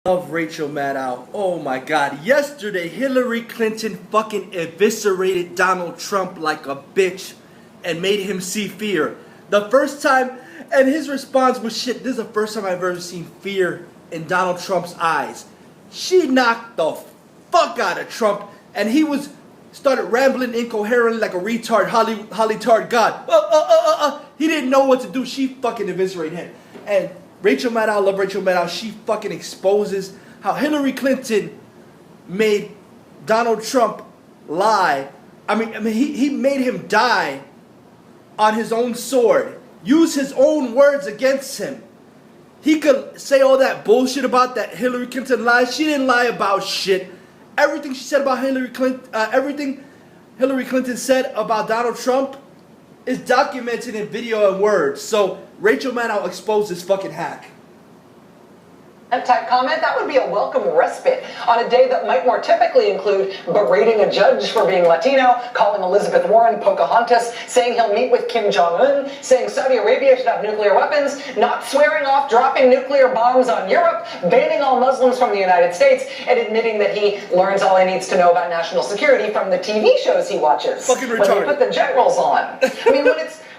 Love Rachel Maddow. Oh my god. Yesterday, Hillary Clinton fucking eviscerated Donald Trump like a bitch and made him see fear. The first time, and his response was, shit, this is the first time I've ever seen fear in Donald Trump's eyes. She knocked the fuck out of Trump, and he started rambling incoherently like a retard, Hollytard god. He didn't know what to do. She fucking eviscerated him. And Rachel Maddow, love Rachel Maddow, she fucking exposes how Hillary Clinton made Donald Trump lie. I mean, he made him die on his own sword. Use his own words against him. He could say all that bullshit about that Hillary Clinton lies. She didn't lie about shit. Everything she said about Hillary Clinton, everything Hillary Clinton said about Donald Trump is documented in video and words. So Rachel Maddow exposed this fucking hack. Type comment, that would be a welcome respite on a day that might more typically include berating a judge for being Latino, calling Elizabeth Warren Pocahontas, saying he'll meet with Kim Jong-un, saying Saudi Arabia should have nuclear weapons, not swearing off dropping nuclear bombs on Europe, banning all Muslims from the United States, and admitting that he learns all he needs to know about national security from the TV shows he watches. Fucking retarded. When they put the generals on. I mean,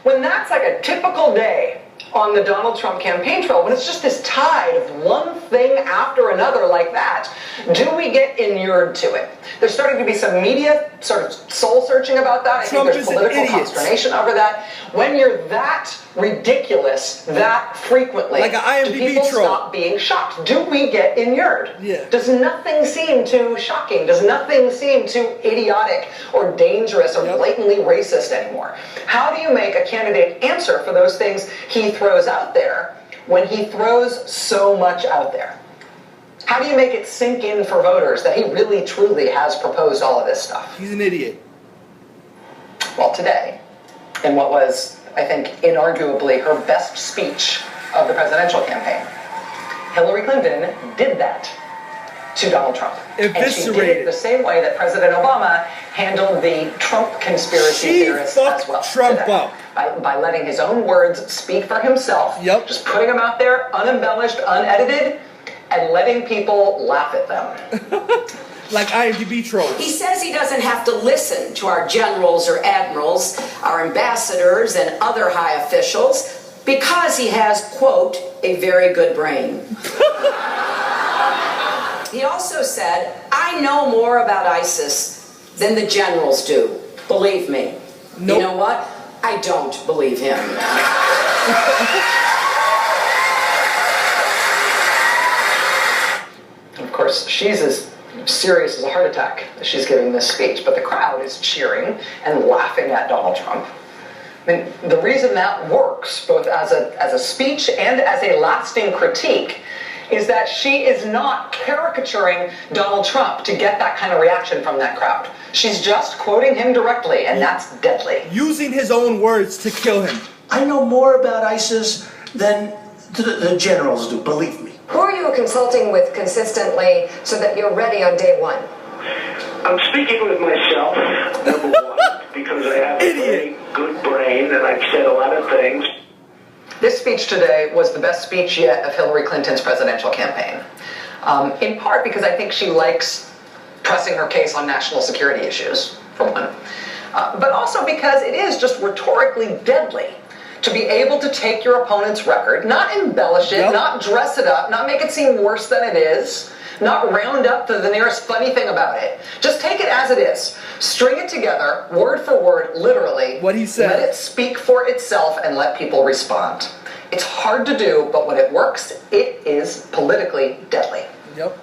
when that's like a typical day on the Donald Trump campaign trail, when it's just this tide of one thing after another like that, do we get inured to it? There's starting to be some media sort of soul-searching about that. I think there's political consternation over that. When you're that ridiculous that frequently, like an IMDb do people troll stop being shocked? Do we get inured? Yeah. Does nothing seem too shocking? Does nothing seem too idiotic or dangerous or blatantly racist anymore? How do you make a candidate answer for those things he throws out there when he throws so much out there? How do you make it sink in for voters that he really truly has proposed all of this stuff? He's an idiot. Well, today, in what was, I think, inarguably her best speech of the presidential campaign, Hillary Clinton did that to Donald Trump. And she did it the same way that President Obama handled the Trump conspiracy theorists as well. Trump up. By letting his own words speak for himself, just putting them out there, unembellished, unedited, and letting people laugh at them. Like IMDb trolls. He says he doesn't have to listen to our generals or admirals, our ambassadors and other high officials, because he has, quote, a very good brain. He also said, I know more about ISIS than the generals do. Believe me. Nope. You know what? I don't believe him. Of course, she's as serious as a heart attack as she's giving this speech, but the crowd is cheering and laughing at Donald Trump. I mean, the reason that works, both as a speech and as a lasting critique, is that she is not caricaturing Donald Trump to get that kind of reaction from that crowd. She's just quoting him directly, and that's deadly. Using his own words to kill him. I know more about ISIS than the generals do, believe me. Who are you consulting with consistently so that you're ready on day one? I'm speaking with myself, number one, because I have a very good brain and I've said a lot of things. This speech today was the best speech yet of Hillary Clinton's presidential campaign. In part because I think she likes pressing her case on national security issues, for one. But also because it is just rhetorically deadly to be able to take your opponent's record, not embellish it, not dress it up, not make it seem worse than it is, not round up to the nearest funny thing about it. Just take it as it is. String it together, word for word, literally. What he said. Let it speak for itself and let people respond. It's hard to do, but when it works, it is politically deadly. Yep.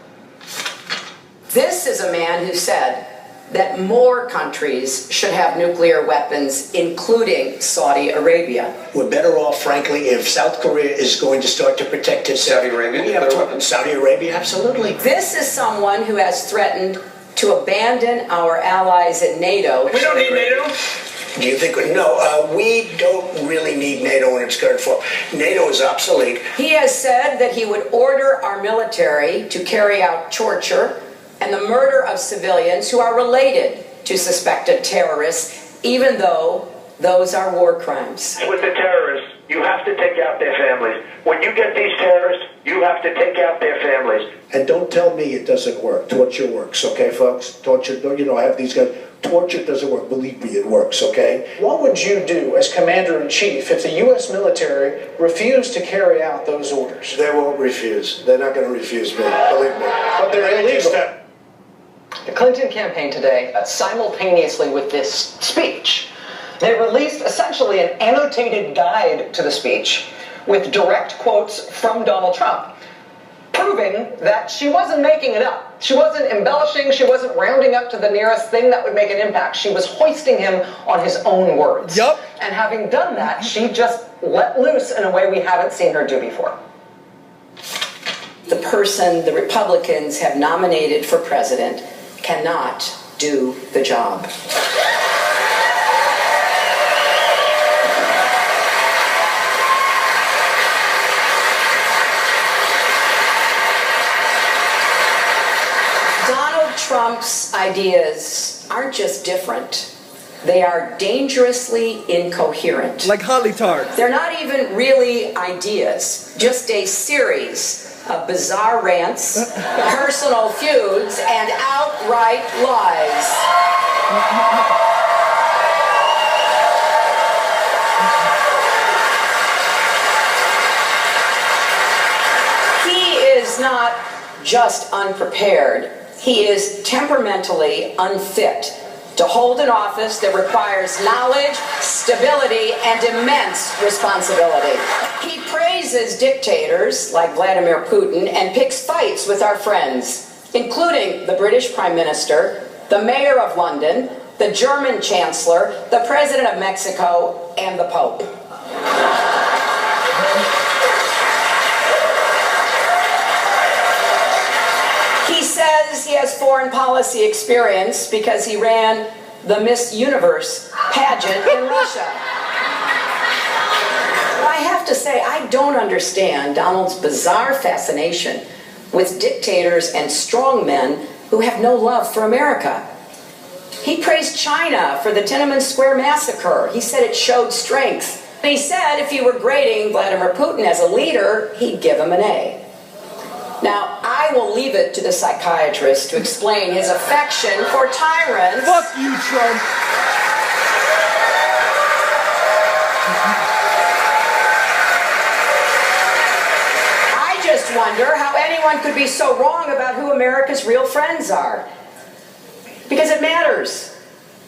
This is a man who said that more countries should have nuclear weapons, including Saudi Arabia. We're better off, frankly, if South Korea is going to start to protect itself. Saudi Arabia? We have weapons. Saudi Arabia, absolutely. This is someone who has threatened to abandon our allies in NATO. We don't need NATO. Do you think? No, we don't really need NATO in its current form. NATO is obsolete. He has said that he would order our military to carry out torture and the murder of civilians who are related to suspected terrorists, even though those are war crimes. With the terrorists. you have to take out their families. When you get these terrorists, you have to take out their families. And don't tell me it doesn't work. Torture works, okay, folks? Torture, I have these guys. Torture doesn't work. Believe me, it works, okay? What would you do as Commander-in-Chief if the U.S. military refused to carry out those orders? They won't refuse. They're not going to refuse me. Believe me. But they're illegal. The Clinton campaign today, simultaneously with this speech, they released essentially an annotated guide to the speech with direct quotes from Donald Trump, proving that she wasn't making it up. She wasn't embellishing. She wasn't rounding up to the nearest thing that would make an impact. She was hoisting him on his own words. Yup. And having done that, she just let loose in a way we haven't seen her do before. The person the Republicans have nominated for president cannot do the job. Trump's ideas aren't just different, they are dangerously incoherent. Like Holly Tarts. They're not even really ideas, just a series of bizarre rants, personal feuds, and outright lies. He is not just unprepared. He is temperamentally unfit to hold an office that requires knowledge, stability, and immense responsibility. He praises dictators like Vladimir Putin and picks fights with our friends, including the British Prime Minister, the Mayor of London, the German Chancellor, the President of Mexico, and the Pope. He has foreign policy experience because he ran the Miss Universe pageant in Russia. I have to say, I don't understand Donald's bizarre fascination with dictators and strongmen who have no love for America. He praised China for the Tiananmen Square massacre. He said it showed strength. And he said if he were grading Vladimir Putin as a leader, he'd give him an A. Now, I will leave it to the psychiatrist to explain his affection for tyrants. Fuck you, Trump. I just wonder how anyone could be so wrong about who America's real friends are. Because it matters.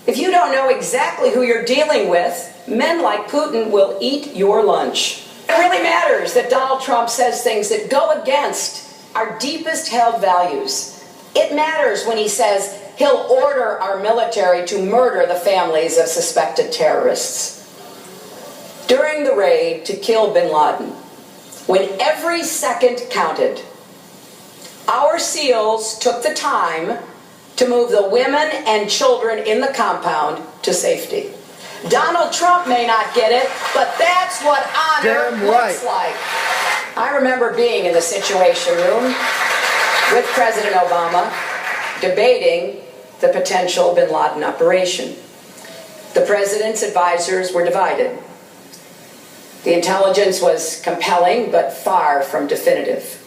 If you don't know exactly who you're dealing with, men like Putin will eat your lunch. It really matters that Donald Trump says things that go against our deepest held values. It matters when he says he'll order our military to murder the families of suspected terrorists. During the raid to kill bin Laden, when every second counted, our SEALs took the time to move the women and children in the compound to safety. Donald Trump may not get it, but that's what honor looks like. I remember being in the Situation Room with President Obama debating the potential bin Laden operation. The president's advisors were divided. The intelligence was compelling but far from definitive,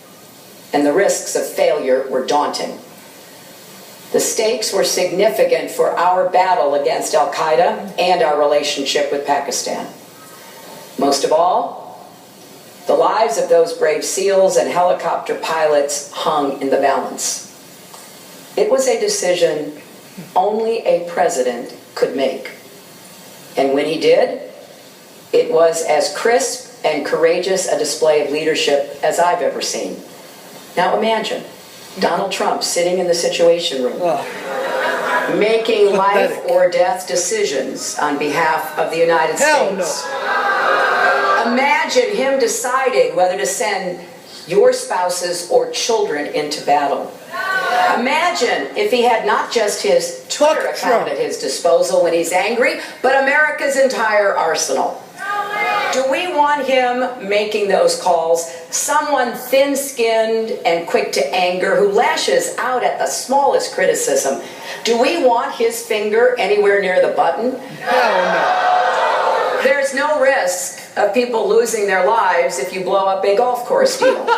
and the risks of failure were daunting. The stakes were significant for our battle against Al-Qaeda and our relationship with Pakistan. Most of all, the lives of those brave SEALs and helicopter pilots hung in the balance. It was a decision only a president could make. And when he did, it was as crisp and courageous a display of leadership as I've ever seen. Now imagine Donald Trump sitting in the Situation Room, making life or death decisions on behalf of the United States. Imagine him deciding whether to send your spouses or children into battle. Imagine if he had not just his Twitter account at his disposal when he's angry, but America's entire arsenal. Do we want him making those calls? Someone thin-skinned and quick to anger who lashes out at the smallest criticism. Do we want his finger anywhere near the button? Hell no. There's no risk of people losing their lives if you blow up a golf course deal.